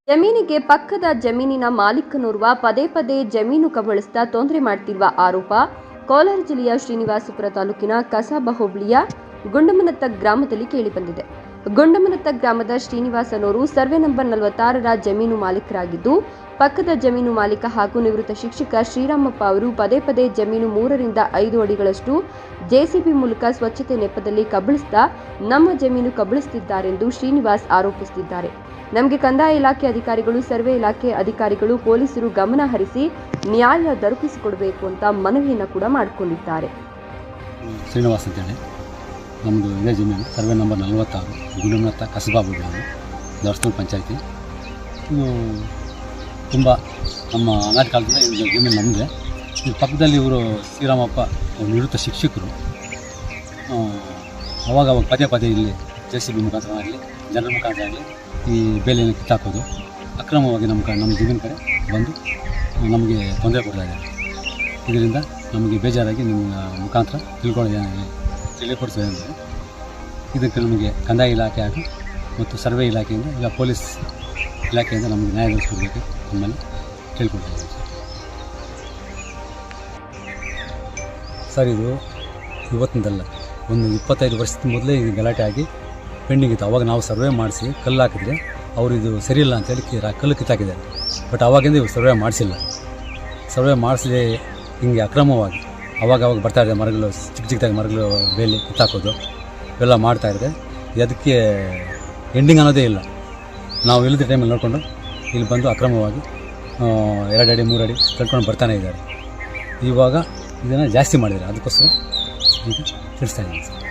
ಜಮೀನಿಗೆ ಪಕ್ಕದ ಜಮೀನಿನ ಮಾಲೀಕನೋರ್ವ ಪದೇ ಪದೇ ಜಮೀನು ಕಬಳಿಸ್ತಾ ತೊಂದರೆ ಮಾಡ್ತಿರುವ ಆರೋಪ ಕೋಲಾರ ಜಿಲ್ಲೆಯ ಶ್ರೀನಿವಾಸಪುರ ತಾಲೂಕಿನ ಕಸಾಬ ಹೋಬಳಿಯ ಗುಂಡಮನತ್ತ ಗ್ರಾಮದಲ್ಲಿ ಕೇಳಿಬಂದಿದೆ. ಗುಂಡಮನತ್ತ ಗ್ರಾಮದ ಶ್ರೀನಿವಾಸನವರು ಸರ್ವೆ ನಂಬರ್ 46ರ ಜಮೀನು ಮಾಲೀಕರಾಗಿದ್ದು, ಪಕ್ಕದ ಜಮೀನು ಮಾಲೀಕ ಹಾಗೂ ನಿವೃತ್ತ ಶಿಕ್ಷಕ ಶ್ರೀರಾಮಪ್ಪ ಅವರು ಪದೇ ಪದೇ ಜಮೀನು 3 ರಿಂದ 5 ಅಡಿಗಳಷ್ಟು ಜೆಸಿಬಿ ಮೂಲಕ ಸ್ವಚ್ಛತೆ ನೆಪದಲ್ಲಿ ಕಬಳಿಸ್ತಾ ನಮ್ಮ ಜಮೀನು ಕಬಳಿಸುತ್ತಿದ್ದಾರೆಂದು ಶ್ರೀನಿವಾಸ್ ಆರೋಪಿಸುತ್ತಿದ್ದಾರೆ. ನಮಗೆ ಕಂದಾಯ ಇಲಾಖೆ ಅಧಿಕಾರಿಗಳು, ಸರ್ವೆ ಇಲಾಖೆ ಅಧಿಕಾರಿಗಳು, ಪೊಲೀಸರು ಗಮನ ಹರಿಸಿ ನ್ಯಾಯ ದೊರಕಿಸಿಕೊಡಬೇಕು ಅಂತ ಮನವಿಯನ್ನು ಕೂಡ ಮಾಡಿಕೊಂಡಿದ್ದಾರೆ. ಶ್ರೀನಿವಾಸ್ ಅಂತೇಳಿ ನಮ್ಮದು ಇದೇ ಜಮೀನು ಸರ್ವೆ ನಂಬರ್ 46 ಗುಂಡಮನತ್ತ ಕಸಬಾ ಹೋಬಳಿ ದರ್ಶನ ಪಂಚಾಯತಿ. ಇದು ತುಂಬ ನಮ್ಮ ಅನಾದಿ ಕಾಲದಿಂದ ಇದು ಜಮೀನು ನಮ್ಮದೇ. ಈ ಪಕ್ಕದಲ್ಲಿ ಇವರು ಶ್ರೀರಾಮಪ್ಪ ನಿವೃತ್ತ ಶಿಕ್ಷಕರು. ಅವಾಗ ಪದೇ ಪದೇ ಇಲ್ಲಿ ಜೆಸಿಬಿ ಮುಖಾಂತರ ಆಗಲಿ, ಜನರ ಮುಖಾಂತರ ಆಗಲಿ ಈ ಬೇಲಿಯನ್ನು ಕಿತ್ತಾಕೋದು, ಅಕ್ರಮವಾಗಿ ನಮ್ಮ ಜಮೀನು ಕಡೆ ಬಂದು ನಮಗೆ ತೊಂದರೆ ಕೊಡ್ತಾ ಇದ್ದಾರೆ. ಇದರಿಂದ ನಮಗೆ ಬೇಜಾರಾಗಿ ನಿಮ್ಮ ಮುಖಾಂತರ ತಿಳಿಪಡಿಸೋದು ಅಂದರೆ ಇದಕ್ಕೆ ನಮಗೆ ಕಂದಾಯ ಇಲಾಖೆ ಹಾಗೂ ಮತ್ತು ಸರ್ವೆ ಇಲಾಖೆಯಿಂದ ಇಲ್ಲ ಪೊಲೀಸ್ ಇಲಾಖೆಯಿಂದ ನಮಗೆ ನ್ಯಾಯ ದೊರಕಿಸಬೇಕು ನಮ್ಮಲ್ಲಿ ತಿಳ್ಕೊಳ್ತಾ ಇದ್ದೀವಿ ಸರ್. ಇದು ಇವತ್ತಿನದಲ್ಲ, ಒಂದು 25 ವರ್ಷದ ಮೊದಲೇ ಇದು ಗಲಾಟೆ ಆಗಿ ಪೆಂಡಿಂಗ್ ಇತ್ತು. ಅವಾಗ ನಾವು ಸರ್ವೆ ಮಾಡಿಸಿ ಕಲ್ಲು ಹಾಕಿದ್ರೆ ಅವರು ಇದು ಸರಿಯಿಲ್ಲ ಅಂತೇಳಿ ಕಲ್ಲು ಕಿತ್ತಾಕಿದ್ದಾರೆ. ಬಟ್ ಅವಾಗಿಂದ ಇವರು ಸರ್ವೆ ಮಾಡಿಸಿಲ್ಲ. ಸರ್ವೆ ಮಾಡಿಸಲಿ ಹಿಂಗೆ ಅಕ್ರಮವಾಗಿ ಅವಾಗ ಬರ್ತಾಯಿದೆ ಮರಗಳು, ಚಿಕ್ಕದಾಗಿ ಮರಗಳು ಬೇಲಿ ಕಿತ್ತಾಕೋದು ಇವೆಲ್ಲ ಮಾಡ್ತಾಯಿದೆ. ಅದಕ್ಕೆ ಎಂಡಿಂಗ್ ಅನ್ನೋದೇ ಇಲ್ಲ. ನಾವು ಇಲ್ಲದ ಟೈಮಲ್ಲಿ ನೋಡಿಕೊಂಡು ಇಲ್ಲಿ ಬಂದು ಅಕ್ರಮವಾಗಿ 2 ಅಡಿ 3 ಅಡಿ ಕಟ್ಕೊಂಡು ಬರ್ತಾನೆ ಇದ್ದಾರೆ. ಇವಾಗ ಇದನ್ನು ಜಾಸ್ತಿ ಮಾಡಿದ್ದಾರೆ. ಅದಕ್ಕೋಸ್ಕರ ಈಗ ತಿಳಿಸ್ತಾ ಇದ್ದೀನಿ ಸರ್.